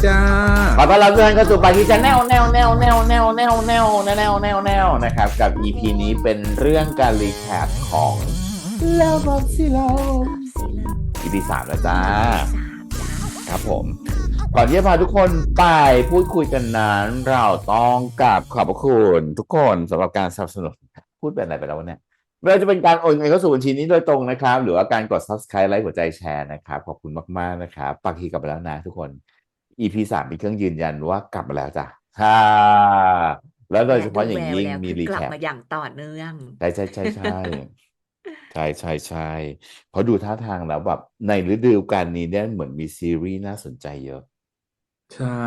จ้าขอต้อนรับทุกท่านเข้าสู่ปากีแนวนะครับกับ EP นี้เป็นเรื่องการรีแคปของ Love of Silam EP 3แล้วจ้าครับผมก่อนที่จะพาทุกคนไปพูดคุยกันนั้นเราต้องกราบขอบพระคุณทุกคนสำหรับการสนับสนุนพูดเป็นอะไรไปแล้วเนี่ยไม่ว่าจะเป็นการโอนเงินเข้าสู่บัญชีนี้โดยตรงนะครับหรือว่าการกด Subscribe ไลค์หัวใจแชร์นะครับขอบคุณมากๆนะครับปากีกลับมาแล้วนะทุกคน EP 3มีเครื่องยืนยันว่ากลับมาแล้วจ้ะฮ่าแล้วโดยเฉพาะอย่างยิ่งมีรีแคปกลับมาอย่างต่อเนื่องใช่ใช่ใช่ใช่ใช่ใช่ใช่เพราะดูท่าทางแล้วแบบในฤดูกาลนี้เนี่ยเหมือนมีซีรีส์น่าสนใจเยอะใช่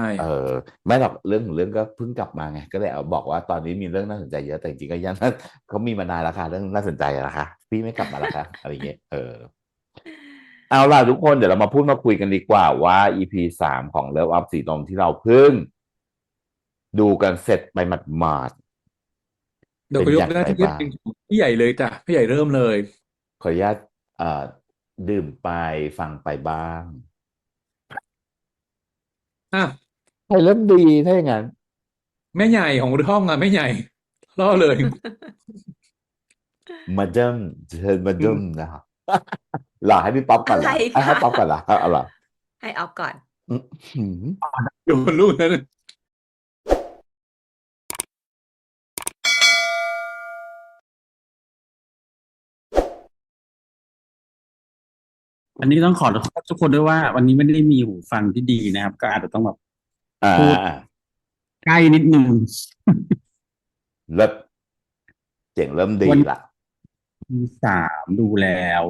ไม่หรอกเรื่องของเรื่องก็เพิ่งกลับมาไงก็เลยเอาบอกว่าตอนนี้มีเรื่องน่าสนใจเยอะแต่จริงๆก็ยังเขามีมานานแล้วค่ะเรื่องน่าสนใจนะคะพี่ไม่กลับมาแล้วค่ะอะไรเงี้ยเอาล่ะทุกคนเดี๋ยวเรามาพูดมาคุยกันดีกว่าว่า EP 3ของ Love Up สีลมที่เราเพิ่งดูกันเสร็จไปหมาดๆเดี๋ยวเป็นอย่างก็ยกหน้าไรบ้างที่ให้เป็นของพี่ใหญ่เลยจ้ะพี่ใหญ่เริ่มเลยขออนุญาตเอ่อดื่มไปฟังไปบ้างอ่ะใครเริ่มดีถ้าอย่างนั้นแม่ใหญ่ของห้องอ่ะแม่ใหญ่ล่อเลย มาเดิมเชิญมาอืมเดิมนะครับหล่อให้พี่ป๊อปก่อนอะไรเหรอให้คะป๊อปก่อนเหรอเอาเหรอให้ออฟก่อนอืมหืมอยู่บนลูกนั้นอันนี้ต้องขอโทษทุกคนด้วยว่าวันนี้ไม่ได้มีหูฟังที่ดีนะครับก็อาจจะต้องแบบอ่พูดาใกล้นิดนึงเริ่มเสียงเริ่มดีวันละที่3ดูแล้ว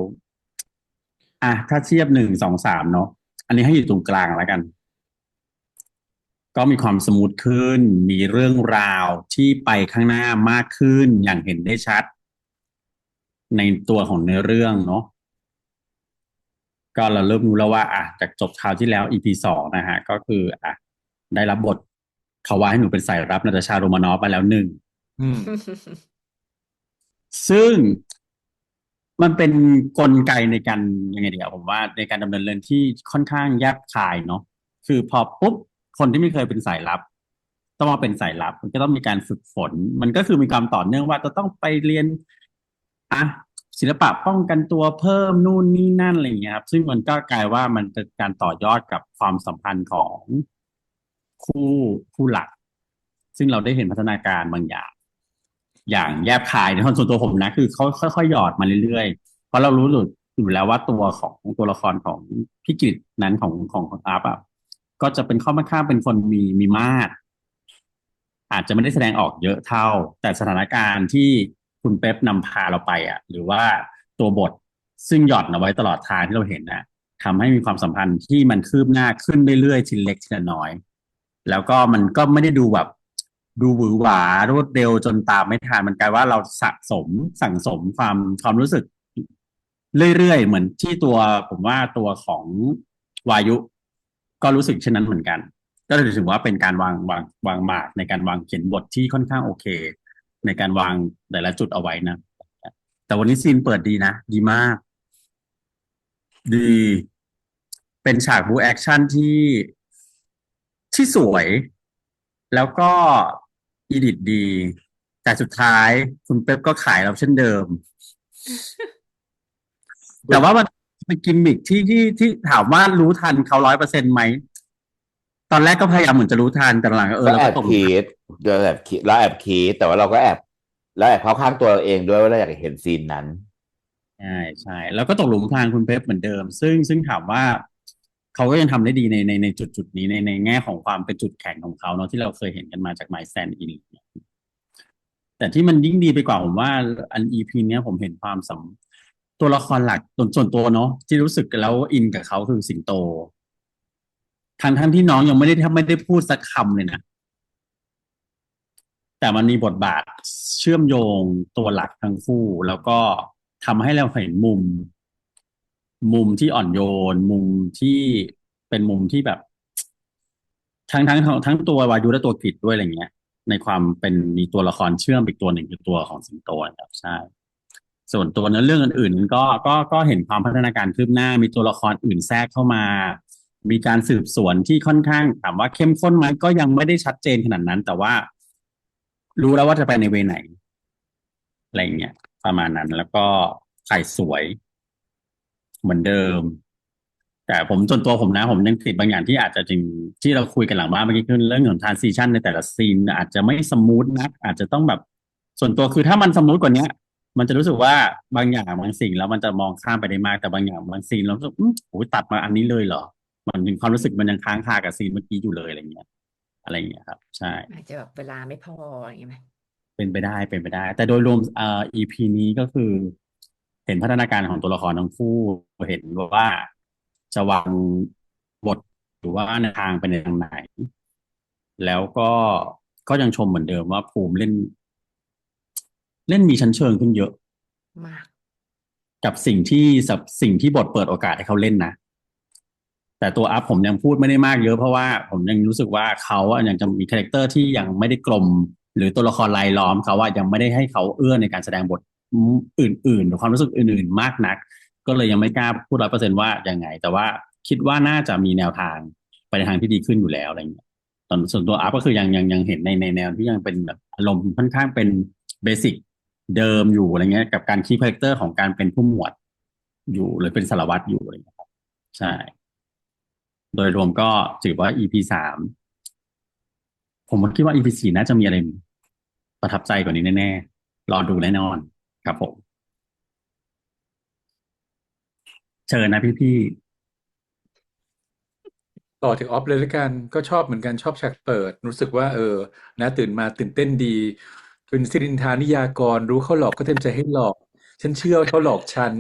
อ่ะถ้าเทียบ1 2 3เนาะอันนี้ให้อยู่ตรงกลางแล้วกัน ก็มีความสมูทขึ้น มีเรื่องราวที่ไปข้างหน้ามากขึ้นอย่างเห็นได้ชัดในตัวของเนื้อเรื่องเนาะก็เราเริ่มรู้แล้วว่าอ่ะจากจบคราวที่แล้ว EP 2นะฮะก็คืออ่ะได้รับบทเขาว่าให้หนูเป็นสายรับนาตาชาโรมานอฟมาแล้วหนึ่งอืมซึ่งมันเป็นกลไกในการยังไงดีอะผมว่าในการดำเนินเรื่องที่ค่อนข้างแยบคายเนาะคือพอปุ๊บคนที่ไม่เคยเป็นสายลับต้องมาเป็นสายลับมันก็ต้องมีการฝึกฝนมันก็คือมีความต่อเนื่องว่าจะต้องไปเรียนอ่ะศิลปะป้องกันตัวเพิ่มนู่นนี่นั่นอะไรอย่างเงี้ยครับซึ่งมันก็กลายว่ามันเป็นการต่อยอดกับความสัมพันธ์ของคู่คู่หลักซึ่งเราได้เห็นพัฒนาการบางอย่าง อย่างแยบคายในส่วนตัวผมนะคือเขาค่อยๆหยอดมาเรื่อยๆเพราะเรารู้อยู่แล้วว่าตัวของตัวละครของพี่กฤษนั้นของอาร์ปอ่ะก็จะเป็นค่อนข้างเป็นคนมีมาดอาจจะไม่ได้แสดงออกเยอะเท่าแต่สถานการณ์ที่คุณเป๊ปนำพาเราไปอ่ะหรือว่าตัวบทซึ่งหย่อนเอาไว้ตลอดทางที่เราเห็นนะทำให้มีความสัมพันธ์ที่มันคืบหน้าขึ้นเรื่อยๆทีละเล็กทีละน้อย แล้วก็มันก็ไม่ได้ดูแบบดูหวือหวารวดเร็วจนตามไม่ทันมันกลายว่าเราสะสมสั่งสมความรู้สึกเรื่อยๆเหมือนที่ตัวผมว่าตัวของวายุก็รู้สึกเช่นนั้นเหมือนกันก็เลยถือว่าเป็นการวางหมากในการวางเขียนบทที่ค่อนข้างโอเคในการวางแต่ละจุดเอาไว้นะแต่วันนี้ซีนเปิดดีนะดีมากดีเป็นฉากบู๊แอคชั่นที่สวย แล้วก็อีดิทดี แต่สุดท้ายคุณเป๊ปก็ขายเราเช่นเดิม แต่ว่ามันเป็นกิมมิคที่ถามว่ารู้ทันเขา100%ไหม ตอนแรกก็พยายามเหมือนจะรู้ทันแต่หลังก็ก็เราแอบก็ตกหลุมคิดเราแอบคิดแต่ว่าเราก็แอบเข้าข้างตัวเราเองด้วยว่าเราอยากเห็นซีนนั้นใช่แล้วก็ตกหลุมพรางคุณเป๊ปเหมือนเดิมซึ่งถามว่าเขาก็ยังทำได้ดีในจุดนี้ในแง่ของความเป็นจุดแข็งของเขาเนาะที่เราเคยเห็นกันมาจากไมซ์แซนอิน แต่ที่มันยิ่งดีไปกว่าผมว่าอันอีพีเนี้ยผมเห็นความตัวละครหลักส่วนตัวเนาะที่รู้สึกแล้วอินกับเขาคือสิงโตทั้งที่น้องยังไม่ได้พูดสักคำเลยนะแต่มันมีบทบาทเชื่อมโยงตัวหลักทั้งคู่แล้วก็ทำให้เราเห็นมุมที่อ่อนโยนมุมที่เป็นมุมที่แบบทั้งตัววายุและตัวกฤษด้วยอะไรเงี้ยในความเป็นมีตัวละครเชื่อมอีกตัวหนึ่งคือตัวของสิงโตนะครับใช่ ส่วนตัวเนื้อเรื่องอื่นๆก็เห็นความพัฒนาการคืบหน้ามีตัวละครอื่นแทรกเข้ามา มีการสืบสวนที่ค่อนข้างถามว่าเข้มข้นไหมก็ยังไม่ได้ชัดเจนขนาดนั้น แต่ว่ารู้แล้วว่าจะไปในเวไหนอะไรอย่างเงี้ยประมาณนั้นแล้วก็ไข่สวยเหมือนเดิม แต่ผมส่วนตัวผมนะผมยังติดบางอย่างที่อาจจะจริงที่เราคุยกันหลังบ้านเมื่อกี้คือเรื่องของทรานซิชันในแต่ละซีนอาจจะไม่สมูทนะอาจจะต้องแบบส่วนตัวคือถ้ามันสมูทกว่านี้มันจะรู้สึกว่าบางอย่างบางสิ่งแล้วมันจะมองข้ามไปได้มากแต่บางอย่างบางซีนเรารู้สึกโอ้ยตัดมาอันนี้เลยเหรอมันถึงความรู้สึกมันยังค้างคากับซีนเมื่อกี้อยู่เลยอะไรอย่างเงี้ยครับใช่อาจจะแบบเวลาไม่พออย่างเงี้ยไหมเป็นไปได้แต่โดยรวมEP นี้ก็คือเห็นพัฒนาการของตัวละครทั้งคู่เห็นว่าจะวางบทหรือว่าแนวทางไปในทางไหนแล้วก็ยังชมเหมือนเดิมว่าภูมิเล่นมีชั้นเชิงขึ้นเยอะมากกับสิ่งที่บทเปิดโอกาสให้เขาเล่นนะ แต่ตัวอัพผมยังพูดไม่ได้มากเยอะเพราะว่าผมยังรู้สึกว่าเขาอะยังจะมีคาแรคเตอร์ที่ยังไม่ได้กลมหรือตัวละครรายล้อมเขาว่ายังไม่ได้ให้เขาเอื้อในการแสดงบทอื่นๆหรือความรู้สึกอื่นๆมากนักก็เลยยังไม่กล้าพูด100%ว่ายังไงแต่ว่าคิดว่าน่าจะมีแนวทางไปในทางที่ดีขึ้นอยู่แล้วอะไรเงี้ยตอนส่วนตัวอัพก็คือยังเห็นในแนวที่ยังเป็นแบบอารมณ์ค่อนข้างเป็นเบสิกเดิมอยู่อะไรเงี้ยกับการคีปคาแรคเตอร์ของการเป็นผู้หมวดอยู่หรือเป็นสารวัตรอยู่อะไรเงี้ยครับใช่ โดยรวมก็ถือว่า EP 3ผมคิดว่า EP 4น่าจะมีอะไรประทับใจกว่านี้แน่ๆรอดูแน่นอนครับผมเชิญนะพี่ต่อจากออฟเลยแล้วกันก็ชอบเหมือนกันชอบฉากเปิดรู้สึกว่านะตื่นมาตื่นเต้นดีเป็นสิรินทานิยากรรู้เขาหลอกก็เต็มใจให้หลอกฉันเชื่อว่าเขาหลอกฉัน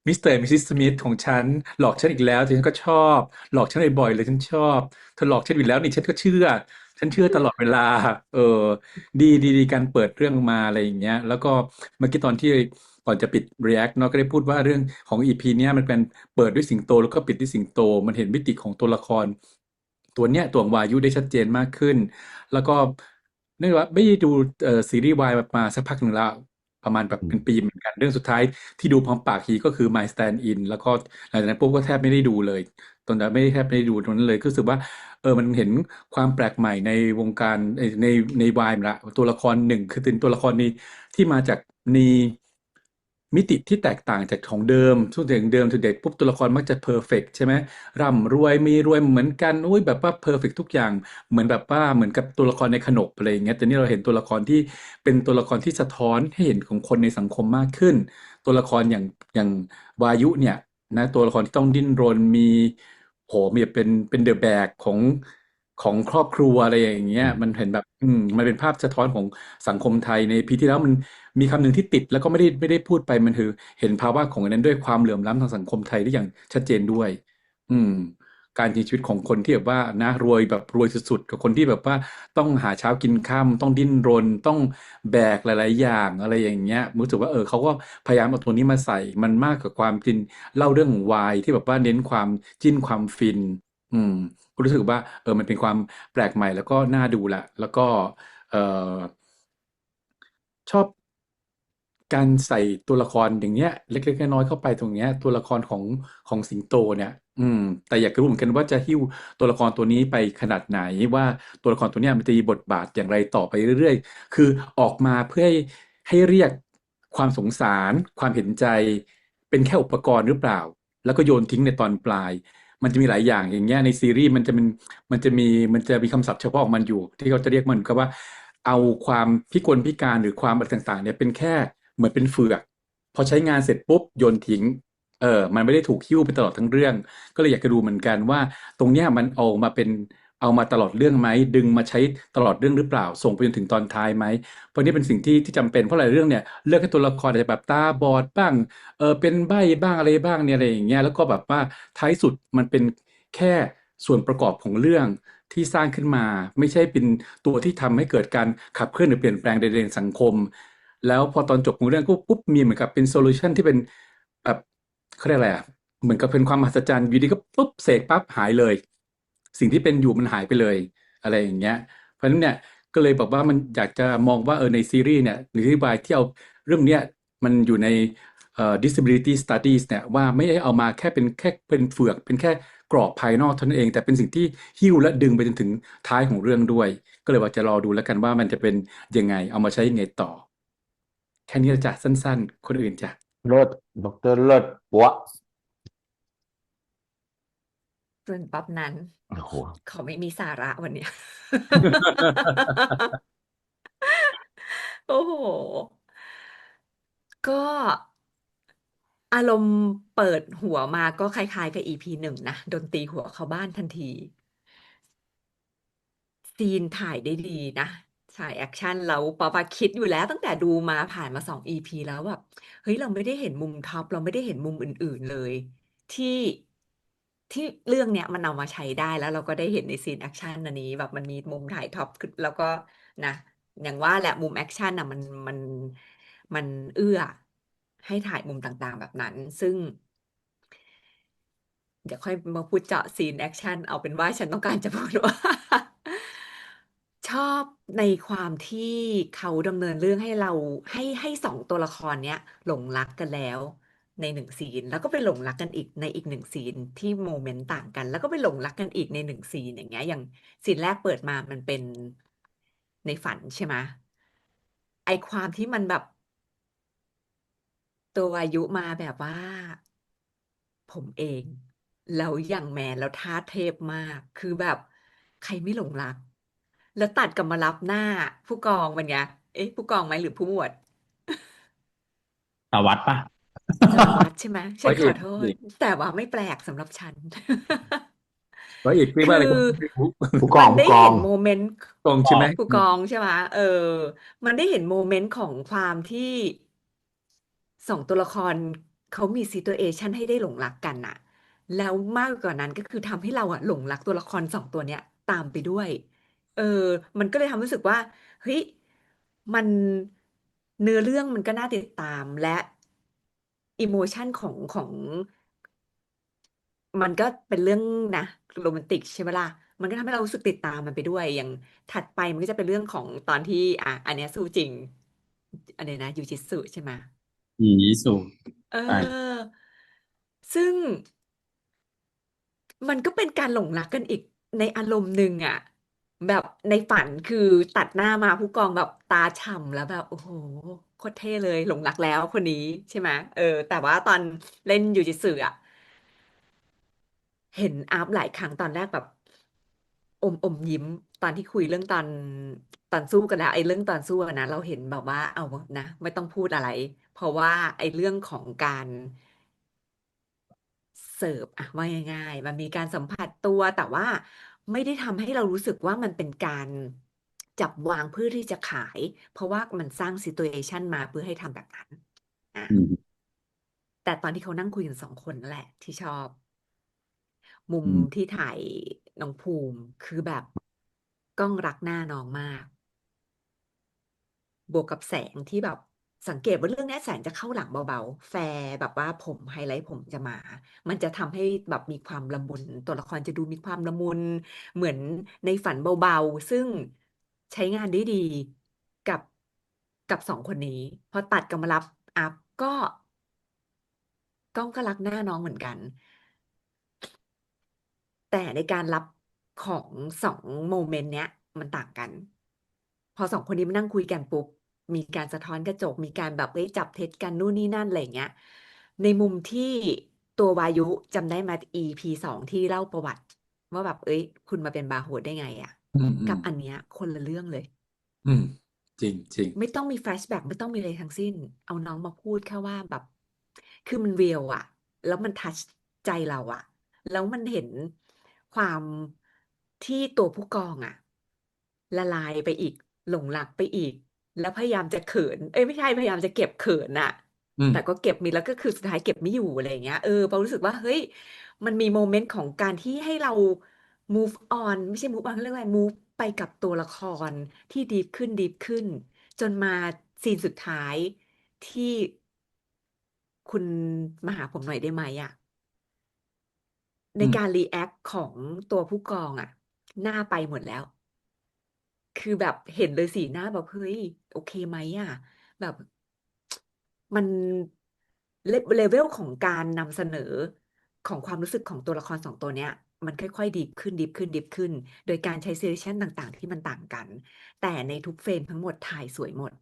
มิสเตอร์มิสซิสสมิธของฉันหลอกฉันอีกแล้วแต่ฉันก็ชอบหลอกฉันบ่อยๆเลยฉันชอบเธอหลอกฉันอีกแล้วนี่ฉันก็เชื่อฉันเชื่อตลอดเวลาเออดีการเปิดเรื่องมาอะไรอย่างเงี้ยแล้วก็เมื่อกี้ตอนที่ก่อนจะปิด React เนาะก็ได้พูดว่าเรื่องของ EP เนี้ยมันเป็นเปิดด้วยสิงโตแล้วก็ปิดด้วยสิงโตมันเห็นมิติของตัวละคร ตัวเนี้ยตัวของวายุได้ชัดเจนมากขึ้น แล้วก็เนื่องจากว่าไม่ได้ดูซีรีส์วายมาสักพักหนึ่งแล้วประมาณแบบเป็นปีเหมือนกันเรื่องสุดท้ายที่ดูพร้อมปากทีก็คือ My Stand In แล้วก็หลังจากนั้นปุ๊บก็แทบไม่ได้ดูเลยตอนนั้นไม่ได้แทบไม่ได้ดูตรงนั้นเลยก็รู้สึกว่ามันเห็นความแปลกใหม่ในวงการในวายมาละตัวละครหนึ่งคือเป็นตัวละครนี้ที่มาจากในมิติที่แตกต่างจากของเดิมช่วงเดิมถึงเด็กปุ๊บตัวละครมักจะเพอร์เฟกต์ใช่ไหม ร่ำรวยมีรวยเหมือนกันอุ้ยแบบว่าเพอร์เฟกทุกอย่างเหมือนแบบว่าเหมือนกับตัวละครในขนบอะไรอย่างเงี้ยแต่นี่เราเห็นตัวละครที่เป็นตัวละครที่สะท้อนให้เห็นของคนในสังคมมากขึ้นตัวละครอย่างวายุเนี่ยนะตัวละครที่ต้องดิ้นรนมีมีเป็นเดอะแบกของครอบครัวอะไรอย่างเงี้ยมันเห็นแบบมันเป็นภาพสะท้อนของสังคมไทยในปีที่แล้วมันมีคำหนึ่งที่ติดแล้วก็ไม่ได้พูดไปมันคือเห็นภาวะของอันนั้นด้วยความเหลื่อมล้ำทางสังคมไทยได้อย่างชัดเจนด้วย อืมการใช้ชีวิตของคนที่แบบว่านะรวยแบบรวยสุดๆกับคนที่แบบว่าต้องหาเช้ากินค่ำต้องดิ้นรนต้องแบกหลายๆอย่างอะไรอย่างเงี้ยรู้สึกว่าเขาก็พยายามเอาตัวนี้มาใส่มันมากกว่าความจินเล่าเรื่องของวายที่แบบว่าเน้นความจิ้นความฟินอืมก็รู้สึกว่ามันเป็นความแปลกใหม่แล้วก็น่าดูแหละแล้วก็เอ่อ ชอบการใส่ตัวละครอย่างเงี้ยเล็กๆน้อยๆเข้าไปตรงเนี้ยตัวละครของสิงโตเนี่ยแต่อยากรู้เหมือนกันว่าจะหิ้วตัวละครตัวนี้ไปขนาดไหนว่าตัวละครตัวเนี้ยมันจะมีบทบาทอย่างไรต่อไปเรื่อยๆคือออกมาเพื่อให้เรียกความสงสารความเห็นใจเป็นแค่อุปกรณ์หรือเปล่าแล้วก็โยนทิ้งในตอนปลายมันจะมีหลายอย่างอย่างเงี้ยในซีรีส์มันจะมีคำศัพท์เฉพาะของมันอยู่ที่เขาจะเรียกมันก็ว่า เอาความพิกลพิการหรือความอะไรต่างๆเนี่ยเป็นแค่เหมือนเป็นเฟือกพอใช้งานเสร็จปุ๊บโยนทิ้งมันไม่ได้ถูกหิ้วไปตลอดทั้งเรื่องก็เลยอยากจะดูเหมือนกันว่าตรงเนี้ยมันเอามาตลอดเรื่องไหมดึงมาใช้ตลอดเรื่องหรือเปล่าส่งไปจนถึงตอนท้ายไหมเพราะนี่เป็นสิ่งที่จำเป็นเพราะหลายเรื่องเนี่ยเลือกให้ตัวละครอาจจะแบบตาบอดบ้างเป็นใบ้บ้างอะไรบ้างเนี่ยอะไรอย่างเงี้ยแล้วก็แบบว่าท้ายสุดมันเป็นแค่ส่วนประกอบของเรื่อง ที่สร้างขึ้นมาไม่ใช่เป็นตัวที่ทำให้เกิดการขับเคลื่อนหรือเปลี่ยนแปลงใดๆในสังคมแล้วพอตอนจบของเรื่องก็ปุ๊บมีเหมือนกับเป็นโซลูชันที่เป็นแบบเขาเรียกอะไรอ่ะเหมือนกับเป็นความมหัศจรรย์อยู่ดีก็ปุ๊บเสกปั๊บหายเลยสิ่งที่เป็นอยู่มันหายไปเลยอะไรอย่างเงี้ยเพราะฉะนั้นเนี่ยก็เลยบอกว่ามันอยากจะมองว่าในซีรีส์เนี่ยหรือที่บายที่เอาเรื่องเนี้ยมันอยู่ในdisability studies เนี่ยว่าไม่ได้เอามาแค่เป็นเฟือกเป็นแค่ กรอบภายนอกเท่านั้นเองแต่เป็นสิ่งที่หิ้วและดึงไปจนถึงท้ายของเรื่องด้วยก็เลยว่าจะรอดูแล้วกันว่ามันจะเป็นยังไงเอามาใช้ยังไงต่อแค่นี้ละจ้ะสั้นๆคนอื่นจ้ะ เลิศดอกเตอรเลิศปัวส่วนป๊อบนั้น โอ้โห เขาไม่มีสาระวันเนี้ย โอ้โห ก็อารมณ์เปิดหัวมาก็คล้ายๆกับ EP 1นะโดนตีหัวเข้าบ้านทันที ซีนถ่ายได้ดีนะถ่ายแอคชั่นแล้วป๊อปอะคิดอยู่แล้วตั้งแต่ดูมาผ่านมา2 EPแล้วแบบเฮ้ยเราไม่ได้เห็นมุมท็อปเราไม่ได้เห็นมุมอื่นๆเลย ที่ที่เรื่องเนี้ยมันเอามาใช้ได้แล้วเราก็ได้เห็นในซีนแอคชั่นอันนี้แบบมันมีมุมถ่ายท็อปขึ้นแล้วก็นะอย่างว่าแหละมุมแอคชั่นอ่ะมันเอื้อให้ถ่ายมุมต่างๆแบบนั้นซึ่ง เดี๋ยวค่อยมาพูดเจาะซีนแอคชั่นเอาเป็นว่าฉันต้องการจะพูดว่า ชอบในความที่เขาดำเนินเรื่องให้เราให้2 ตัวละครเนี้ยหลงรักกันแล้วใน1 ซีนแล้วก็ไปหลงรักกันอีกในอีก1 ซีนที่โมเมนต์ต่างกันแล้วก็ไปหลงรักกันอีกใน1 ซีนอย่างเงี้ยอย่างซีนแรกเปิดมามันเป็นในฝันใช่ไหมไอความที่มันแบบตัววายุมาแบบว่า ผมเองแล้วอย่างแมนแล้วท่าเทพมากคือแบบใครไม่หลงรักแล้วตัดกลับมารับหน้าผู้กองเป็นไงเอ๊ะผู้กองไหมหรือผู้หมวด สารวัตรปะ สารวัตรใช่ไหม ร้อยเอกฉันขอโทษแต่ว่าไม่แปลกสำหรับฉัน ร้อยเอกเรียก คืว่าอะไรก็อไม่รู้ ผู้ก มั อง นได้ผู้กอ เห็ ง นโมเมนต์ ตรงใช่ไหมผู้กองใช่ไหมมันได้เห็นโมเมนต์ของความที่2 ตัวละครเขามีซี t u เอชันให้ได้หลงรักกันน่ะแล้วมากกว่านั้นก็คือทำให้เราอะหลงรักตัวละคร2 ตัวเนี้ยตามไปด้วยเออมันก็เลยทำให้รู้สึกว่าเฮ้ยมันเนื้อเรื่องมันก็น่าติดตามและอิโมชันของมันก็เป็นเรื่องนะโรแมนติกใช่ไหมล่ะมันก็ทำให้เรารู้สึกติดตามมันไปด้วยอย่างถัดไปมันก็จะเป็นเรื่องของตอนที่อันเนี้ยสู้จริงอันเนี้ยนะยูจิตสึใช่ไหมหนีสู่เใช่ออซึ่งมันก็เป็นการหลงรักกันอีกในอารมณ์หนึ่งอะแบบในฝันคือตัดหน้ามาผู้กองแบบตาฉ่ำแล้วแบบโอ้โหโคตรเท่เลยหลงรักแล้วคนนี้ใช่ไหมแต่ว่าตอนเล่นยูจิตสึอะ เห็นอัพหลายครั้งตอนแรกแบบอมยิ้มตอนที่คุยเรื่องตอนสู้กันแล้วไอ้เรื่องตอนสู้อะนะเราเห็นแบบว่าเอานะไม่ต้องพูดอะไรเพราะว่าไอ้เรื่องของการเสิร์ฟอะว่าง่ายๆมันมีการสัมผัสตัวแต่ว่าไม่ได้ทำให้เรารู้สึกว่ามันเป็นการจับวางเพื่อที่จะขายเพราะว่ามันสร้างซิ t u เอชันมาเพื่อให้ทำแบบนั้นอ่ะอืมแต่ตอนที่เขานั่งคุยกัน2 คนนั่นแหละที่ชอบ มุมอืมที่ถ่ายน้องภูมิคือแบบกล้องรักหน้าน้องมากบวกกับแสงที่แบบสังเกตว่าเรื่องนี้แสงจะเข้าหลังเบาๆแฟร์แบบว่าผมไฮไลท์ผมจะมามันจะทำให้แบบมีความละมุนตัวละครจะดูมีความละมุนเหมือนในฝันเบาๆซึ่งใช้งานได้ดีกับ2 คนนี้พอตัดกลับมารับอัพก็กล้องก็รักหน้าน้องเหมือนกัน แต่ในการรับของ2 โมเมนต์เนี้ยมันต่างกัน พอ2 คนนี้มานั่งคุยกันปุ๊บมีการสะท้อนกระจกมีการแบบจับเท็จกันนู่นนี่นั่นอะไรอย่างเงี้ยในมุมที่ตัววายุจำได้มา EP 2ที่เล่าประวัติว่าแบบคุณมาเป็นบาร์โฮสได้ไงอ่ะอืมอืมกับอันเนี้ยคนละเรื่องเลย อืมจริงจริงไม่ต้องมีแฟลชแบ็กไม่ต้องมีอะไรทั้งสิ้นเอาน้องมาพูดแค่ว่าแบบคือมันเรียลอะแล้วมันทัชใจเราอะแล้วมันเห็นความที่ตัวผู้กองอะละลายไปอีกหลงรักไปอีกแล้วพยายามจะเขินไม่ใช่พยายามจะเก็บเขินอะอืมแต่ก็เก็บไมีแล้วก็คือสุดท้ายเก็บไม่อยู่อะไรอย่างเงี้ยเรารู้สึกว่าเฮ้ยมันมีโมเมนต์ของการที่ให้เรา move on ไม่ใช่ move on เขาเรียกว่า move ไปกับตัวละครที่ดีขึ้นดีขึ้น จนมาซีนสุดท้ายที่คุณมาหาผมหน่อยได้ไหมอะในอืมการรีแอคของตัวผู้กองอะหน้าไปหมดแล้วคือแบบเห็นเลยสีหน้าแบบเฮ้ยโอเคไหมอะแบบมันเลเวลของการนำเสนอ ของความรู้สึกของตัวละครสองตัวเนี้ยมันค่อยๆดีขึ้นดีขึ้นดีขึ้นโดยการใช้ซีเรชันต่างๆที่มันต่างกันแต่ในทุกเฟรมทั้งหมดถ่ายสวยหมด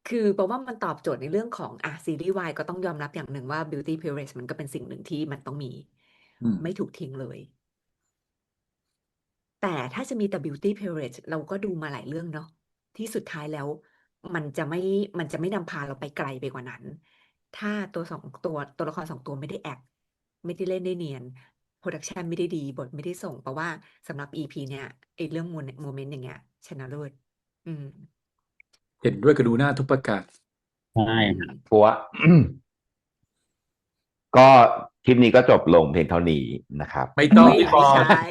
คือเพราะว่ามันตอบโจทย์ในเรื่องของซีรีส์วายก็ต้องยอมรับอย่างหนึ่งว่า beauty privilege มันก็เป็นสิ่งหนึ่งที่มันต้องมี อืม ไม่ถูกทิ้งเลย แต่ถ้าจะมีแต่ beauty privilege เราก็ดูมาหลายเรื่องเนาะที่สุดท้ายแล้วมันจะไม่มันจะไม่นำพาเราไปไกลไปกว่านั้น ถ้าตัวละครสองตัวไม่ได้แอคไม่ได้เล่นได้เนียนโปรดักชันไม่ได้ดีบทไม่ได้ส่งเพราะว่าสำหรับ EP เนี่ยไอ้เรื่องโมเมนต์อย่างเงี้ยชนะเลิศอืม เห็นด้วยกับดูหน้าทุกประการ ใช่ อืม ครับ เพราะว่า ก็คลิปนี้ก็จบลงเพียงเท่านี้นะครับ ไม่ต้อง ไม่ พี่ปอ ใช่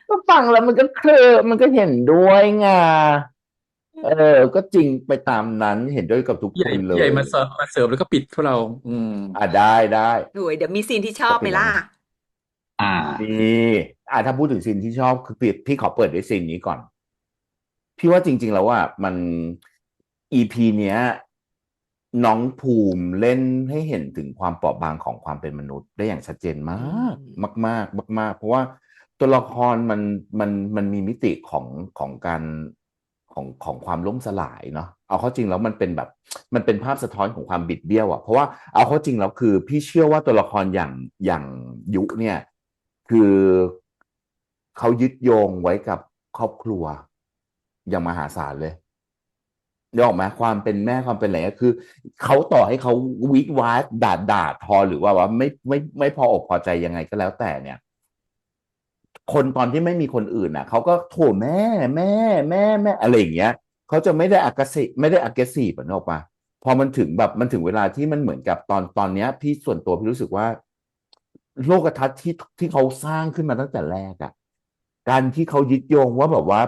ก็ฟังแล้วมันก็มันก็เห็นด้วยไงก็จริงไปตามนั้นเห็นด้วยกับทุก ให ค ญ่ นเล ใหญ่ ย มาเสิร์ฟแล้วก็ปิดพวกเรา อืม ได้ โอ้ยเดี๋ยวมีซีนที่ชอ ก็ บไห เป็ ม นอย่าง ล่ะ นั้น อ่า นี่ถ้าพูดถึงซีนที่ชอบคือพี่ขอเปิดด้วยซีนนี้ก่อน พี่ว่าจริง ๆ แล้วว่ามัน EP เนี้ย น้องภูมิเล่นให้เห็นถึงความเปราะบางของความเป็นมนุษย์ได้อย่างชัดเจนมาก อืม มากๆมากๆเพราะว่าตัวละครมันมีมิติของการของความล่มสลายเนาะเอาเข้าจริงแล้วมันเป็นแบบมันเป็นภาพสะท้อนของความบิดเบี้ยวอะเพราะว่าเอาเข้าจริงแล้วคือพี่เชื่อว่าตัวละครอย่างยุเนี่ยคือเขายึดโยงไว้กับครอบครัวอย่างมหาศาลเลยนึกออกไหมความเป็นแม่ความเป็นอะไรก็คือเขาต่อให้เขาวิดวาดด่าทอหรือว่าไม่พออกพอใจยังไงก็แล้วแต่เนี่ย คนตอนที่ไม่มีคนอื่นน่ะเขาก็โถแม่อะไรอย่างเงี้ยเขาจะไม่ได้aggressive นึกออกปะพอมันถึงแบบมันถึงเวลาที่มันเหมือนกับตอนเนี้ยพี่ส่วนตัวพี่รู้สึกว่า โลกทัศน์ที่เขาสร้างขึ้นมาตั้งแต่แรกอะการที่เขายึดโยงว่าแบบว่า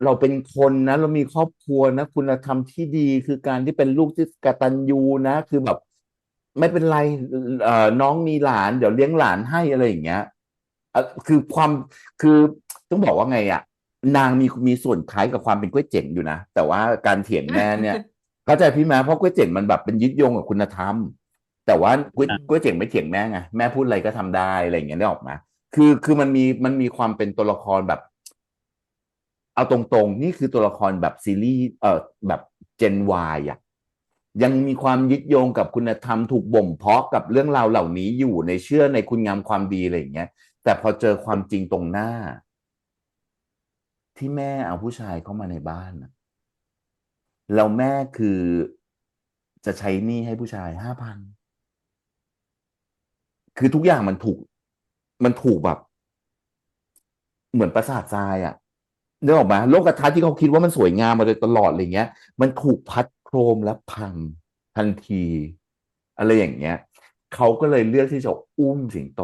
เราเป็นคนนะเรามีครอบครัวนะคุณธรรมที่ดีคือการที่เป็นลูกที่กตัญญูนะคือแบบ ไม่เป็นไรน้องมีหลานเดี๋ยวเลี้ยงหลานให้อะไรอย่างเงี้ยคือคือต้องบอกว่าไงอ่ะนางมีส่วนคล้ายกับความเป็นก๋วยเจ๋งอยู่นะแต่ว่าการเถียงแม่เนี่ย เข้าใจพี่ไหมเพราะก๋วยเจ๋งมันแบบเป็นยึดโยงกับคุณธรรม แต่ว่าก๋วยเจ๋งไม่เถียงแม่ไงแม่พูดอะไรก็ทำได้อะไรอย่างเงี้ยได้ออกมาคือมันมีความเป็นตัวละครแบบ เอาตรงๆนี่คือตัวละครแบบซีรีส์แบบเจน Y อ่ะยังมีความยึดโยงกับคุณธรรมถูกบ่มเพาะกับเรื่องราวเหล่านี้อยู่ในเชื่อในคุณงามความดีอะไรอย่างเงี้ยแต่พอเจอความจริงตรงหน้า ที่แม่เอาผู้ชายเข้ามาในบ้านน่ะแล้วแม่คือจะใช้หนี้ให้ผู้ชาย5,000คือทุกอย่างมันถูกแบบ เหมือนปราสาททรายอ่ะนึกออกไหมโลกทัศน์ที่เขาคิดว่ามันสวยงามมาโดยตลอดอะไรเงี้ยมันถูกพัดโครมและพังทันทีอะไรอย่างเงี้ยเขาก็เลยเลือกที่จะอุ้มสิงโต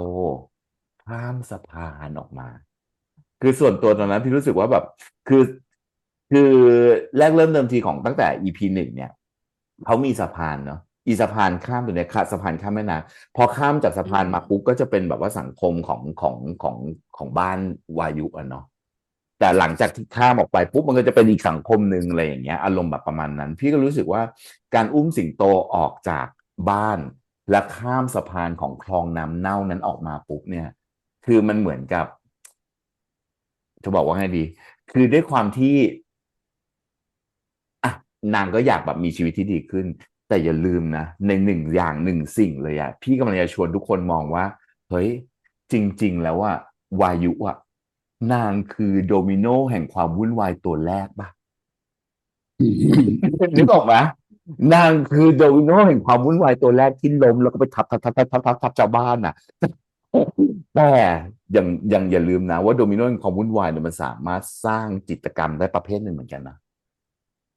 ข้ามสะพานออกมา คือส่วนตัวตอนนั้นพี่รู้สึกว่าแบบคือคือแรกเริ่มเดิมทีของตั้งแต่ EP 1เนี่ยเขามีสะพานเนาะอีสะพานข้ามตัวเนี้ยสะพานข้ามแม่น้ำพอข้ามจากสะพานมาปุ๊บก็จะเป็นแบบว่าสังคมของบ้านวายุอ่ะเนาะแต่หลังจากที่ข้ามออกไปปุ๊บมันก็จะเป็นอีกสังคมหนึ่งอะไรอย่างเงี้ยอารมณ์แบบประมาณนั้น พี่ก็รู้สึกว่าการอุ้มสิงโตออกจากบ้านและข้ามสะพานของคลองน้ำเน่านั้นออกมาปุ๊บเนี่ย คือมันเหมือนกับ จะบอกว่าไงดี คือด้วยความที่อ่ะนางก็อยากแบบมีชีวิตที่ดีขึ้น แต่อย่าลืมนะในหนึ่งสิ่งเลยอะพี่กำลังจะชวนทุกคนมองว่า เฮ้ย จริงๆแล้วอะวายุอะนางคือโดมิโนแห่งความวุ่นวายตัวแรกปะ นึกออกไหมนางคือโดมิโนแห่งความวุ่นวายตัวแรกที่ล้มแล้วก็ไปทับชาวบ้านน่ะแต่ยังอย่าลืมนะว่าโดมิโนแห่งความวุ่นวายเนี่ยมันสามารถสร้างจิตรกรรมได้ประเภทหนึ่งเหมือนกันนะ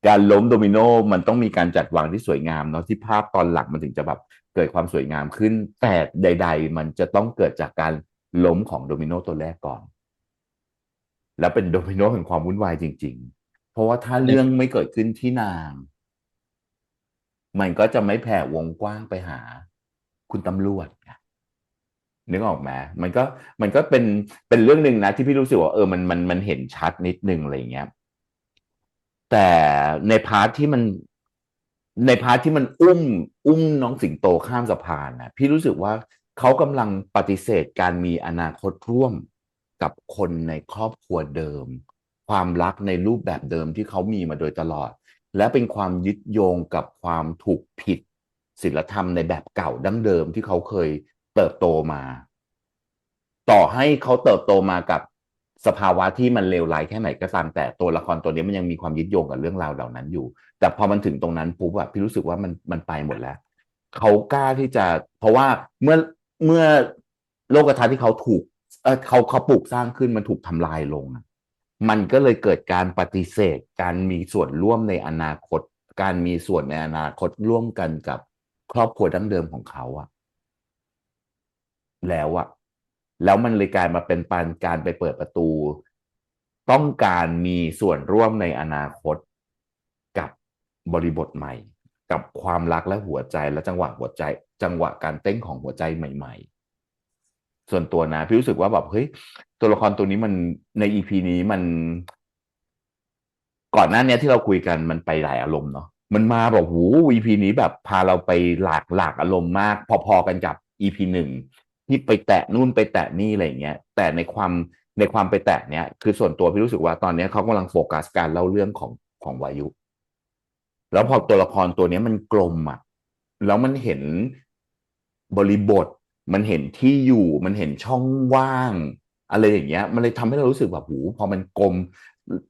การล้มโดมิโนมันต้องมีการจัดวางที่สวยงามเนาะที่ภาพตอนหลังมันถึงจะแบบเกิดความสวยงามขึ้น แต่ใดๆมันจะต้องเกิดจากการล้มของโดมิโนตัวแรกก่อน แล้วเป็นโดมิโนแห่งความวุ่นวายจริงๆ เพราะว่าถ้าเรื่องไม่เกิดขึ้นที่นาง มันก็จะไม่แผ่วงกว้างไปหาคุณตำรวจไงนึกออกไหมมันก็เป็นเรื่องหนึ่งนะที่พี่รู้สึกว่ามันเห็นชัดนิดนึงอะไรอย่างเงี้ยแต่ในพาร์ทที่มัน ในพาร์ทที่มันอุ้มน้องสิงโตข้ามสะพานนะพี่รู้สึกว่าเขากำลังปฏิเสธการมีอนาคตร่วมกับคนในครอบครัวเดิมความรักในรูปแบบเดิมที่เขามีมาโดยตลอดและเป็นความยึดโยงกับความถูกผิดศีลธรรมในแบบเก่าดั้งเดิมที่เขาเคยเติบโตมาต่อให้เขาเติบโตมากับสภาวะที่มันเลวร้ายแค่ไหนก็ตามแต่ตัวละครตัวนี้มันยังมีความยึดโยงกับเรื่องราวเหล่านั้นอยู่แต่พอมันถึงตรงนั้นปุ๊บอะพี่รู้สึกว่ามันไปหมดแล้วเขากล้าที่จะเพราะว่าเมื่อโลกทัศน์ที่เขาถูกเขาปลูกสร้างขึ้นมันถูกทำลายลงอะมันก็เลยเกิดการปฏิเสธการมีส่วนร่วมในอนาคตการมีส่วนในอนาคตร่วมกันกับครอบครัวดั้งเดิมของเขาอะแล้วอะแล้วมันเลยกลายมาเป็นการไปเปิดประตู ต้องการมีส่วนร่วมในอนาคตกับบริบทใหม่กับความรักและหัวใจและจังหวะหัวใจจังหวะการเต้นของหัวใจใหม่ๆส่วนตัวนะพี่รู้สึกว่าแบบเฮ้ยตัวละครตัวนี้มันในอีพีนี้มันก่อนหน้านี้ที่เราคุยกันมันไปหลายอารมณ์เนาะมันมาแบบหูอีพีนี้แบบพาเราไปหลากอารมณ์มากพอๆกันกับอีพีหนึ่งที่ไปแตะนู่นไปแตะนี่อะไรเงี้ยแต่ในความไปแตะเนี้ยคือส่วนตัวพี่รู้สึกว่าตอนนี้เขากำลังโฟกัสการเล่าเรื่องของวายุแล้วพอตัวละครตัวนี้มันกลมอ่ะแล้วมันเห็นบริบทมันเห็นที่อยู่มันเห็นช่องว่างอะไรอย่างเงี้ยมันเลยทำให้เรารู้สึกแบบหูพอมันกลม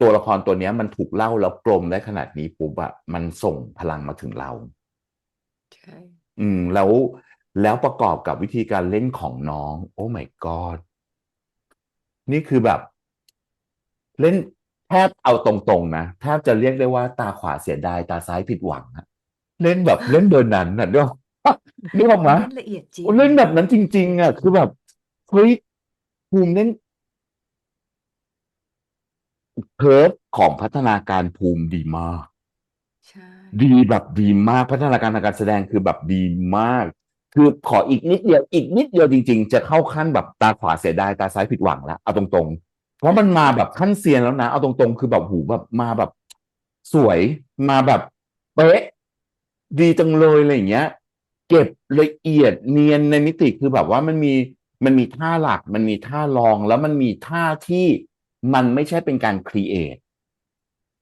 ตัวละครตัวนี้มันถูกเล่าแล้วกลมได้ขนาดนี้ปุ๊บอะมันส่งพลังมาถึงเรา ใช่ แล้วประกอบกับวิธีการเล่นของน้องโอ้ my god นี่คือแบบเล่นแทบเอาตรงๆนะแทบจะเรียกได้ว่าตาขวาเสียดายตาซ้ายผิดหวังอะเล่นแบบเล่นเบอร์นั้นน่ะเดี๋ยวนึกออกไหมเขาเล่นละเอียดจริง เล่นแบบนั้นจริงๆอ่ะคือแบบเฮ้ยภูมิเล่นเคิร์ฟของพัฒนาการภูมิดีมาก ใช่ ดีแบบดีมากพัฒนาการทางการแสดงคือแบบดีมากคือขออีกนิดเดียวจริงๆจะเข้าขั้นแบบตาขวาเสียดายตาซ้ายผิดหวังแล้วเอาตรงๆเพราะมันมาแบบขั้นเซียนแล้วนะเอาตรงๆคือแบบหูแบบมาแบบสวยมาแบบเป๊ะดีจังเลยอะไรอย่างเงี้ยเก็บละเอียดเนียนในมิติคือแบบว่ามันมีท่าหลักมันมีท่ารองแล้วมันมีท่าที่มันไม่ใช่เป็นการครีเอท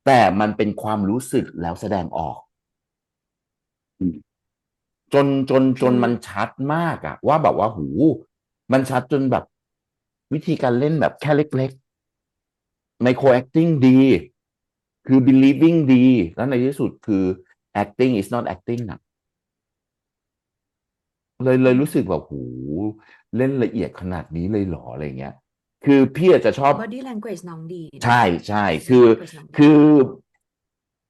แต่มันเป็นความรู้สึกแล้วแสดงออก จนคือมันชัดมากอะว่าแบบว่าหูมันชัดจนแบบวิธีการเล่นแบบแค่เล็กๆ micro acting ดีคือ believing ดีแล้วในที่สุดคือ acting is not acting อะเลยรู้สึกแบบหูเล่นละเอียดขนาดนี้เลยเหรออะไรเงี้ยคือพี่อาจจะชอบ body language น้องดีนะ ใช่ใช่ body คือ language น้องดี คือ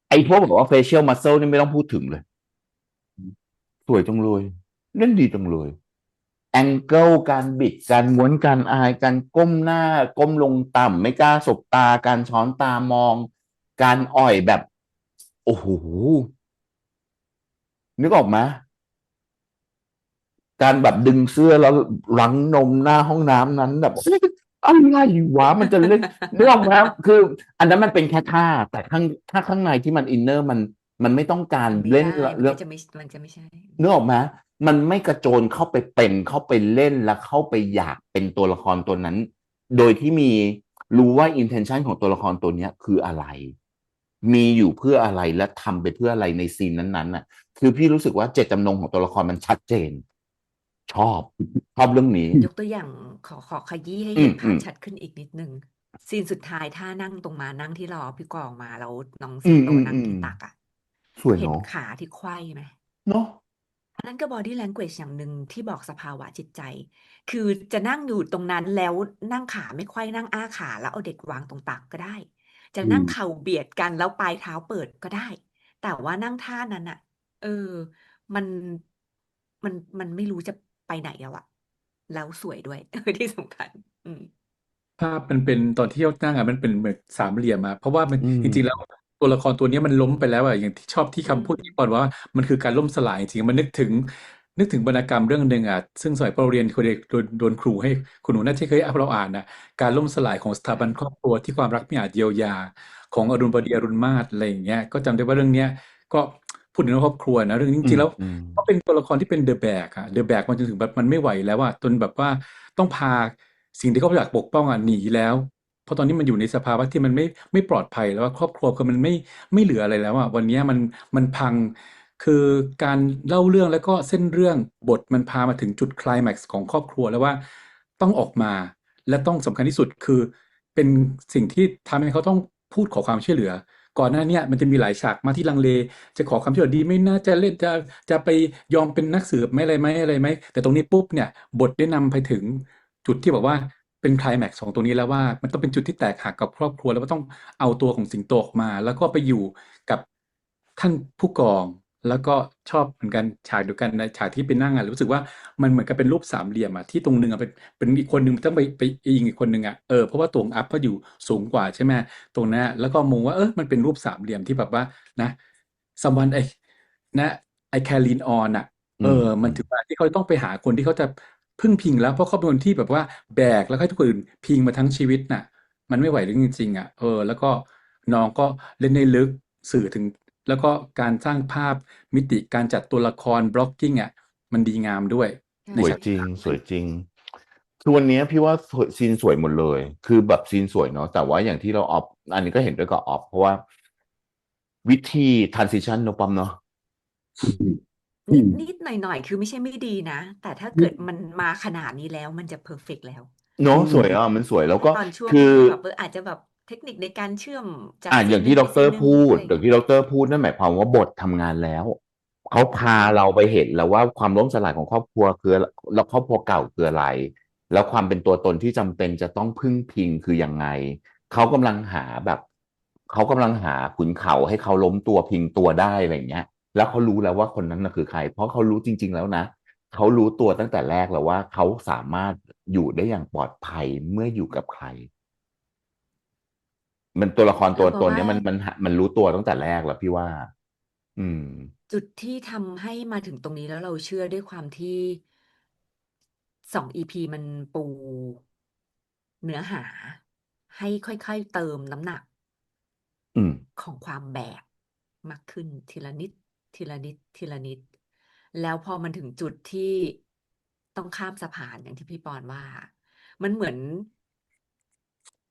ไอ้พวกแบบว่า facial muscle นี่ไม่ต้องพูดถึงเลยสวยจังเลยเล่นดีจังเลย แองเกิลการบิดการม้วนการอายการก้มหน้าก้มลงต่ำไม่กล้าสบตาการช้อนตามองการอ่อยแบบโอ้โหนึกออกไหมการแบบดึงเสื้อแล้วรั้งนมหน้าห้องน้ำนั้นแบบอะไรวะมันจะเล่นนึกออกไหมคืออันนั้นมันเป็นแค่ท่าแต่ถ้าข้างในที่มันอินเนอร์มันไม่ต้องการมันไม่เล่นได้มันเรื่อง ก็จะไม่มันจะไม่ใช่ นึกออกไหมมันไม่กระโจนเข้าไปเป็นเข้าไปเล่นแล้วเข้าไปอยากเป็นตัวละครตัวนั้น โดยที่รู้ว่า intention ของตัวละครตัวเนี้ยคืออะไร มีอยู่เพื่ออะไรและทำไปเพื่ออะไรในซีนนั้นๆน่ะคือพี่รู้สึกว่าเจตจำนงของตัวละครมันชัดเจน ชอบชอบเรื่องนี้ ยกตัวอย่างขอขยี้ให้อืเห็มอืมนภาพชัดขึ้นอีกนิดนึงซีนสุดท้ายถ้านั่งตรงมานั่งที่รอพี่กองมาแล้วน้องสิงโตนั่งที่ตักอ่ะเห็นสวยเนาะขาที่ไขว้ไหม เนาะอันนั้นก็ body language อย่างหนึ่งที่บอกสภาวะจิตใจ คือจะนั่งอยู่ตรงนั้นแล้วนั่งขาไม่ไขว้นั่งอ้าขาแล้วเอาเด็กวางตรงตักก็ได้ จะนั่งเข่าเบียดกันแล้วปลายเท้าเปิดก็ได้ แต่ว่านั่งท่านั้นอ่ะ เออ มันมันไม่รู้จะไปไหนแล้วอะแล้วสวยด้วย ที่สำคัญ อืมภาพมันเป็นตอนที่เขานั่งอ่ะมันเป็นเหมือนสามเหลี่ยมอ่ะเพราะว่ามันอืมจริงๆแล้วตัวละครตัวเนี้ยมันล้มไปแล้วอ่ะอย่างที่ชอบที่อืมคำพูดที่ปอนว่ามันคือการล่มสลายจริงๆมันนึกถึงวรรณกรรมเรื่องหนึ่งอ่ะซึ่งสมัยเราเรียนเคยโดนครูให้คุณหนูน่าจะเคยเราอ่านนะการล่มสลายของสถาบันครอบครัวที่ความรักไม่อาจเยียวยาของอรุณบดีอรุณมาศอะไรอย่างเงี้ยก็จำได้ว่าเรื่องเนี้ยก็ผ พูดถึงเรื่องครอบครัวนะเรื่องนี้จ อื ริ ม งๆแล้ว อืม เขาเป็นตัวละครที่เป็นเดอะแบกอะเดอะแบกมันจนถึงแบบมันไม่ไหวแล้วอะจนแบบว่าต้องพาสิ่งที่เขาอยากปกป้องอะหนีแล้วเพราะตอนนี้มันอยู่ในสภาวะที่มันไม่ปลอดภัยแล้วว่าครอบครัวคือมันไม่เหลืออะไรแล้วอะวันนี้มันพังคือการเล่าเรื่องแล้วก็เส้นเรื่องบทมันพามาถึงจุดไคลแม็กซ์ของครอบครัวแล้วว่าต้องออกมาและต้องสำคัญที่สุดคือเป็นสิ่งที่ทำให้เขาต้องพูดขอความช่วยเหลือ ก่อนหน้าเนี้ยมันจะมีหลายฉากมากที่ลังเลจะขอความช่วยเหลือดีไหม่น่าจะเล่นจะไปยอมเป็นนักสืบไหมอะไรไหมแต่ตรงนี้ปุ๊บเนี่ยบทได้นำไปถึงจุดที่บอกว่าเป็นไคลแม็กซ์ของตรงนี้แล้วว่ามันต้องเป็นจุดที่แตกหักกับครอบครัวแล้วก็ต้องเอาตัวของสิงโตออกมาแล้วก็ไปอยู่กับท่านผู้กองแล้วก็ชอบเหมือนกันฉากเดียวกันในฉากที่ไปนั่งอ่ะรู้สึกว่ามันเหมือนกับเป็นรูปสามเหลี่ยมอ่ะที่ตรงหนึ่งอ่ะเป็นอีกคนหนึ่งต้องไปยิงอีกคนหนึ่งอ่ะเพราะว่าตัวของอัพก็อยู่สูงกว่าใช่ไหม ตรงนั้นแล้วก็มองว่ามันเป็นรูปสามเหลี่ยมที่แบบว่านะ someone นะ I can lean on อ่ะอืมมันถึงเวลาที่เขาต้องไปหาคนที่เขาจะพึ่งพิงแล้วเพราะเขาเป็นคนที่แบบว่าแบกแล้วให้ทุกคนอื่นพิงมาทั้งชีวิตน่ะมันไม่ไหวจริงๆอ่ะแล้วก็น้องก็เล่นได้ลึกสื่อถึงแล้วก็การสร้างภาพมิติการจัดตัวละคร blocking อ่ะมันดีงามด้วยใน สวย ใช่ ฉาก จริง ค่ะ สวยจริง คือวันนี้พี่ว่าซีนสวยหมดเลย คือแบบซีนสวยเนาะแต่ว่าอย่างที่เราออฟอันนี้ก็เห็นด้วยกับออฟเพราะว่าวิธี transition เนอะปั๊มเนาะ อืม นิดหน่อยคือไม่ใช่ไม่ดีนะ แต่ถ้าเกิดมันมาขนาดนี้แล้วมันจะเพอร์เฟกต์แล้ว เนาะ อืม สวยมันสวยแล้วก็ ตอนช่วง คือ ที่แบบอาจจะแบบเทคนิคในการเชื่อมจากซี อย่าง นหนึ่ ที่ ง ด็ ไป อกเต ซี อน ร์ หนึ่ง พูด อะไรอ อย่า ย่าง ง ที่ เงี้ย ด็อกเตอร์พูดนั่นหมายความว่าบททำงานแล้วเขาพาเราไปเห็นแล้วว่าความล่มสลายของครอบครัวคือแล้วครอบครัวเก่าคืออะไร แล้วความเป็นตัวตนที่จำเป็นจะต้องพึ่งพิงคือยังไงเขากำลังหาแบบเขากำลังหาขุนเขาให้เขาล้มตัวพิงตัวได้อะไรอย่างเงี้ยแล้วเขารู้แล้วว่าคนนั้นน่ะคือใคร เพราะเขารู้จริง ๆ แล้วนะเขารู้ตัวตั้งแต่แรกแล้วว่าเขาสามารถอยู่ได้อย่างปลอดภัยเมื่ออยู่กับใคร มันตัวละครตั เรา ว มา ตน ว่า เนี้ยมันรู้ตัวตั้งแต่แรกแล้วพี่ว่า อืม จุดที่ทำให้มาถึงตรงนี้แล้วเราเชื่อด้วยความที่2 EP มันปูเนื้อหา ให้ค่อยๆเติมน้ำหนัก อืม ของความแบกมากขึ้นทีละนิด ทีละนิด ทีละนิด แล้วพอมันถึงจุดที่ต้องข้ามสะพานอย่างที่พี่ปอนว่า มันเหมือน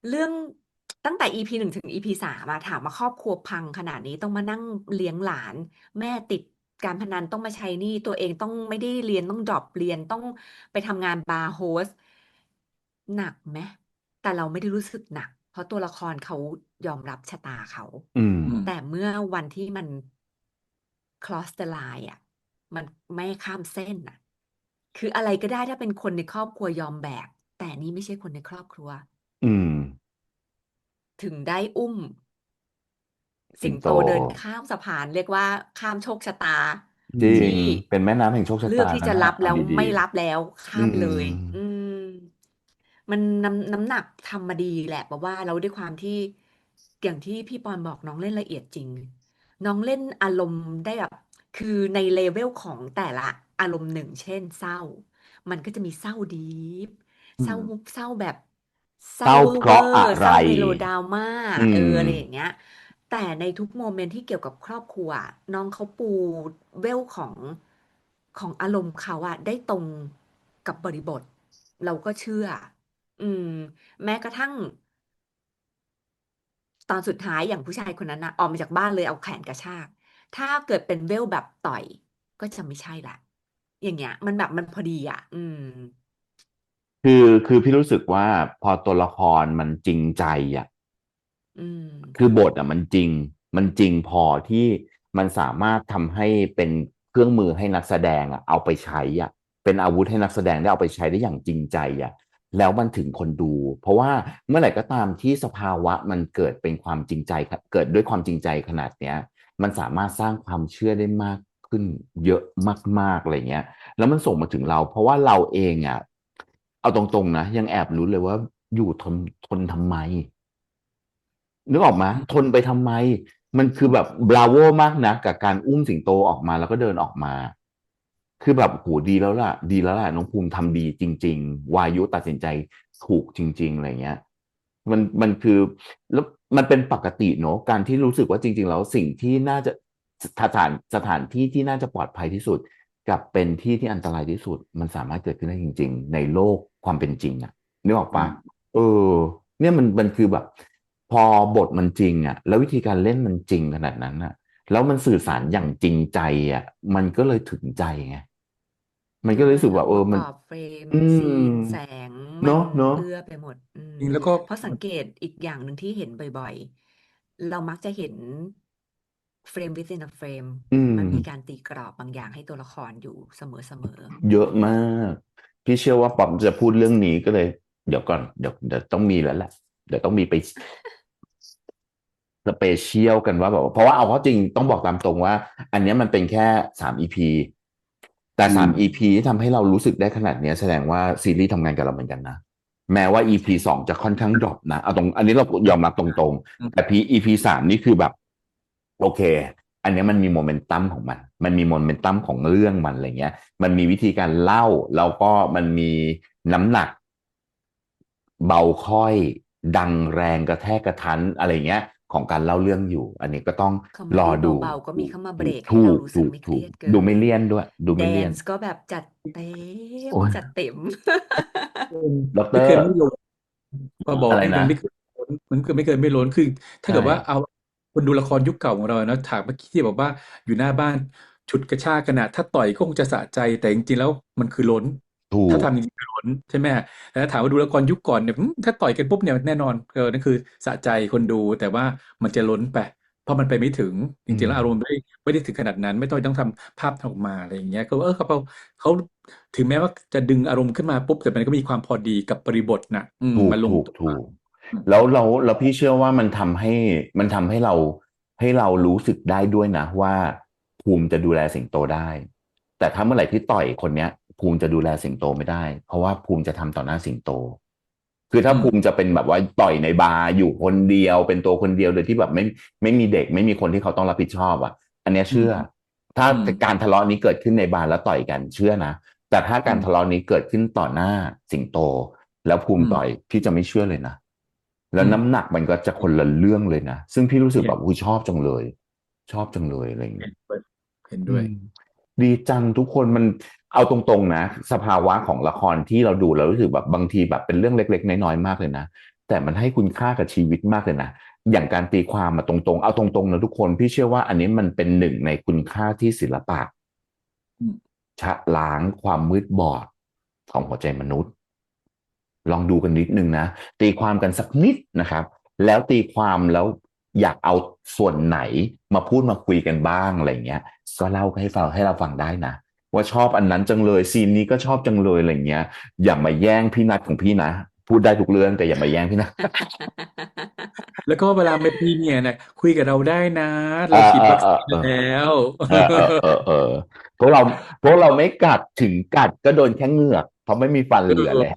เรื่องตั้งแต่ EP 1 ถึง EP 3อะถามว่าครอบครัวพังขนาดนี้ต้องมานั่งเลี้ยงหลาน แม่ติดการพนันต้องมาใช้หนี้ตัวเองต้องไม่ได้เรียนต้องดรอปเรียนต้องไปทำงานบาร์โฮสหนักไหมแต่เราไม่ได้รู้สึกหนัก เพราะตัวละครเขายอมรับชะตาเขา อืม อืม แต่เมื่อวันที่มัน cross the line อะมันไม่ข้ามเส้นอะคืออะไรก็ได้ถ้าเป็นคนในครอบครัวยอมแบก แต่นี่ไม่ใช่คนในครอบครัว อืม ถึงได้อุ้ม สิ สิ ง ง โต โตเดินข้ามสะพานเรียกว่าข้ามโชคชะตา จริง ที่ เป็นแม่น้ำแห่งโชคชะ เลือ ตาก ที่ นะ จะ น่ะ รับ เอา แล้ว ดี ไม่รับแล้ว ๆ ข้ามเลย อืม มันน้ำหนักทำมาดีแหละแบบว่าแล้วด้วยความที่อย่างที่พี่ปอนบอกน้องเล่นละเอียดจริง น้องเล่นอารมณ์ได้แบบคือในเลเวลของแต่ละอารมณ์หนึ่ง เช่น เศร้า มันก็จะมีเศร้าดีป อื เศร้าม เศร้าแบบเศ เศ ร้า ร้า เว เพ อ ราะอะ ร์ๆ ไร เศร้า melodrama อืม อะไรอย่างเงี้ย แต่ในทุกโมเมนต์ที่เกี่ยวกับครอบครัวอะน้องเขาปูเวลของอารมณ์เขาอะได้ตรงกับบริบท เราก็เชื่อ แม้กระทั่ง ตอนสุดท้ายอย่างผู้ชายคนนั้นน่ะออกมาจากบ้านเลยเอาแขนกระชาก ถ้าเกิดเป็นเวลแบบต่อยก็จะไม่ใช่แล้ว อย่างเงี้ย มันแบบมันพอดีอะ คือพี่รู้สึกว่าพอตัวละครมันจริงใจอะ อืม คือบทมันจริงพอที่มันสามารถทำให้เป็นเครื่องมือให้นักแสดงเอาไปใช้เป็นอาวุธให้นักแสดงได้เอาไปใช้ได้อย่างจริงใจแล้วมันถึงคนดู เพราะว่าเมื่อไหร่ก็ตามที่สภาวะมันเกิดเป็นความจริงใจเกิดด้วยความจริงใจขนาดเนี้ยมันสามารถสร้างความเชื่อได้มากขึ้นเยอะมากๆอะไรเงี้ยแล้วมันส่งมาถึงเรา เพราะว่าเราเองเอาตรงๆนะยังแอบรู้เลยว่าอยู่ทนทำไม นึกออกไหมทนไปทำไม มันคือแบบบราโวมากนะกับการอุ้มสิงโตออกมาแล้วก็เดินออกมา คือแบบโหดีแล้วล่ะ ดีแล้วล่ะน้องภูมิทำดีจริงๆวายุตัดสินใจถูกจริงๆอะไรเงี้ยมันคือแล้วมันเป็นปกติเนอะการที่รู้สึกว่าจริงๆแล้วสิ่งที่น่าจะ สถานที่ที่น่าจะปลอดภัยที่สุดกับเป็นที่ที่อันตรายที่สุดมันสามารถเกิดขึ้นได้จริงๆในโลกความเป็นจริงอ่ะนึกออกปะเออเนี่ยมันคือแบบพอบทมันจริงอ่ะแล้ววิธีการเล่นมันจริงขนาดนั้นอ่ะแล้วมันสื่อสารอย่างจริงใจอ่ะมันก็เลยถึงใจไงมันก็เลยรู้สึกแล้วว่าองค์ประกมัน อบเฟรมอืซีนมแสงมัน เนาะเนาะ เอื้อไปหมดจริงแล้วก็ เพราะสังเกตอีกอย่างหนึ่งที่เห็นบ่อยๆ เรามักจะเห็นเฟรม within a frame อืม มันมีการตีกรอบบางอย่างให้ตัวละครอยู่เสมอเยอะมาก พี่เชื่อว่าป๊อปจะพูดเรื่องนี้ก็เลย เดี๋ยวก่อนเดี๋ยวต้องมีแล้วแหละเดี๋ยวต้องมีไปสเปเชียลกันว่าแบบเพราะว่าเอาเข้าจริงต้องบอกตามตรงว่า อันเนี้ยมันเป็นแค่3 EP แต่3 EP ที่ทำให้เรารู้สึกได้ขนาดเนี้ยแสดงว่าซีรีส์ทำงานกับเราเหมือนกันนะ แม้ว่า EP 2จะค่อนข้างดรอปนะเอาตรงอันนี้เรายอมรับตรงๆ แต่ EP 3นี่คือแบบ โอเค อันเนี้ยมันมีโมเมนตัมของมันมีโมเมนตัมของเรื่องมันอะไรเงี้ย มันมีวิธีการเล่าแล้วก็มันมีน้ำหนัก เบาค่อยดังแรงกระแทกกระทันอะไรเงี้ย ของการเล่าเรื่องอยู่ อันนี้ก็ต้องๆคอมเม รอ ดี้ ดู เบาๆก็มีเข้ามาเบรกให้ ถู เรา ก รู้สึ ถู ก ก ไม่เค ถู รี ก ยดเกิ ดู น ไม่เลี่ยนด้วย ดู แด ไม่เลี่ย น น ซ์ก็แบบจัดเต็ม โอ้ย จัดเต็ม ด็อกเต ไม่ อ เคย ร์ ไม่ล้นพอบอก อะไร มัน นะ ไม่เคยล้นมันก็ไม่เคยไม่ล้นคือ ถ้า ใช่ เกิดว่าเอาคนดูละครยุคเก่าของเรานะฉากเมื่อกี้ที่บอกว่าอยู่หน้าบ้านฉุดกระชากกันนะถ้าต่อยก็คงจะสะใจแต่จริงๆแล้วมันคือล้น ถู ถ้าก ทำจริงๆคือล้นใช่ไหมแต่ถ้าถามว่าดูละครยุคก่อนเนี่ยถ้าต่อยกันปุ๊บเนี่ยแน่นอนนั่นคือสะใจคนดูแต่ว่ามันจะล้นไปเพราะมันไปไม่ถึงจ อื ริงๆ ม แล้วอารมณ์ไม่ได้ถึงขนาดนั้น ไม่ต้องทำภาพออกมาอะไรอย่างเงี้ยก็เขาถึงแม้ว่าจะดึงอารมณ์ขึ้นมาปุ๊บแต่มันก็มีความพอดีกับบริบทนะถูก มันลง ถูก ตัว ถูก อืม แล้วพี่เชื่อว่ามันทำให้เรารู้สึกได้ด้วยนะว่าภูมิจะดูแลสิงโตได้ แต่ถ้าเมื่อไหร่ที่ต่อยคนเนี้ย ภูมิจะดูแลสิงโตไม่ได้ เพราะว่าภูมิจะทำต่อหน้าสิงโต คือถ้า อืม ภูมิจะเป็นแบบว่าต่อยในบาร์อยู่คนเดียวเป็นตัวคนเดียวโดยที่แบบไม่มีเด็กไม่มีคนที่เขาต้องรับผิดชอบอ่ะ อันเนี้ย อื เชื่ ม อ ถ้า อืม การทะเลาะนี้เกิดขึ้นในบาร์แล้วต่อยกันเชื่อนะแต่ถ้า อื การ ม ทะเลาะนี้เกิดขึ้นต่อหน้าสิงโต แล้วภู อื มิ ม ต่อยพี่จะไม่เชื่อเลยนะ แล้ อื ว ม น้ำหนักมันก็จะคนละเรื่องเลยนะ ซึ่งพี่รู้สึก เห็ แบ น บอุ๊ยชอบจังเลย ชอบจังเลยอะไรอย่าง เห็ เงี้ น ย ด้วยเห็น อื ด้วย ม ดีจังทุกคนมันเอาตรงๆนะ สภาวะของละครที่เราดูแล้วรู้สึกแบบบางทีแบบเป็นเรื่องเล็กๆน้อยๆมากเลยนะ แต่มันให้คุณค่ากับชีวิตมากเลยนะ อย่างการตีความมาตรงๆ เอาตรงๆนะทุกคนพี่เชื่อว่าอันนี้มันเป็นหนึ่งในคุณค่าที่ศิลปะ อืม ชะล้างความมืดบอดของหัวใจมนุษย์ ลองดูกันนิดนึงนะ ตีความกันสักนิดนะครับ แล้วตีความแล้วอยากเอาส่วนไหนมาพูดมาคุยกันบ้างอะไรเงี้ย ก็เล่าให้เราฟังได้นะ ว่าชอบอันนั้นจังเลยซีนนี้ก็ชอบจังเลยอะไรเงี้ย อย่ามาแย่งพี่นัทของพี่นะ พูดได้ทุกเรื่องแต่อย่ามาแย่งพี่นัท แล้วก็เวลาไม่พี่เนี่ยนะคุยกับเราได้นะ เอ เรา อ ฉีด เออ วัค เอ ซี อน เออ แล้ว พวกเราไม่กัดถึงกัดก็โดนแค่เหงือกเพราะไม่มีฟันเหลือเลย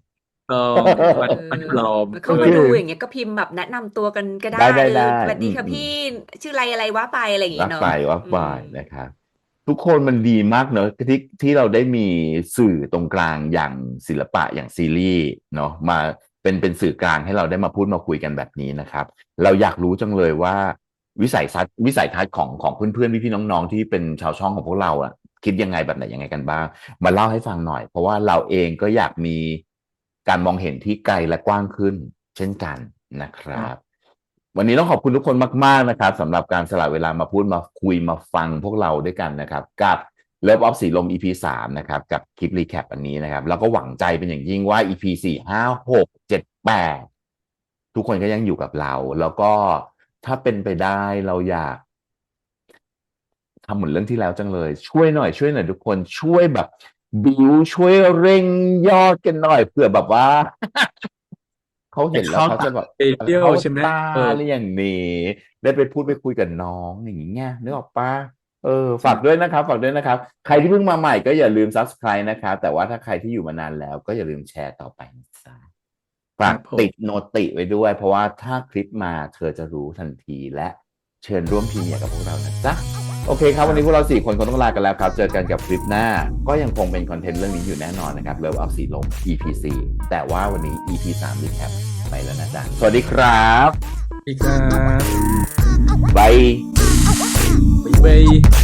ฟันปลอม เข้ามาดูอย่างเงี้ยก็พิมพ์แบบแนะนำตัวกันก็ได้ ได้ สวัสดีค่ะ อืม พี่ชื่ออะไรว่าไปอะไรอย่าง รั เงี้ ก ยเนาะ ไปว่าไปนะครับ ทุกคนมันดีมากเนอะที่เราได้มีสื่อตรงกลางอย่างศิลปะอย่างซีรีส์เนาะมาเป็นสื่อกลางให้เราได้มาพูดมาคุยกันแบบนี้นะครับ เราอยากรู้จังเลยว่าวิสัยทัศน์ของเพื่อนๆพี่ๆน้องๆที่เป็นชาวช่องของพวกเราอะคิดยังไงแบบไหนยังไงกันบ้างมาเล่าให้ฟังหน่อย เพราะว่าเราเองก็อยากมีการมองเห็นที่ไกลและกว้างขึ้น เช่นกันนะครับ วันนี้ต้องขอบคุณทุกคนมากๆนะครับสำหรับการสละเวลามาพูดมาคุยมาฟังพวกเราด้วยกันนะครับกับ Love of สีลม EP 3นะครับกับคลิปรีแคปอันนี้นะครับแล้วก็หวังใจเป็นอย่างยิ่งว่า EP 4 5 6 7 8ทุกคนก็ยังอยู่กับเรา แล้วก็ถ้าเป็นไปได้เราอยากทำเหมือนเรื่องที่แล้วจังเลย ช่วยหน่อยทุกคนช่วยแบบบิวช่วยเร่งยอดกันหน่อยเผื่อแบบว่า เขาเห็นแล้วเขาจะแบบ ไปเที่ยว เขา ใช่ไหม ตาอะไรอย่างนี้ได้ไปพูดไปคุยกับน้องอย่างเงี้ยนึกออกปะฝากด้วยนะครับใครที่เพิ่งมาใหม่ก็อย่าลืม subscribe นะครับแต่ว่าถ้าใครที่อยู่มานานแล้วก็อย่าลืมแชร์ต่อไปนะจ๊ะฝากติดโนติไว้ด้วย เพราะว่าถ้าคลิปมาเธอจะรู้ทันทีและเชิญร่วมพรีเมียร์กับพวกเรานะจ๊ะโอเคครับวันนี้พวกเรา4 คนคงต้องลากันแล้วครับเจอกันกับคลิปหน้าก็ยังคงเป็นคอนเทนต์เรื่องนี้อยู่แน่นอนนะครับ Love of สีลม EP 4แต่ว่าวันนี้ EP 3 recap ไปแล้วนะจ๊ะสวัสดีครับ อีกครับ บาย บ๊ายบ way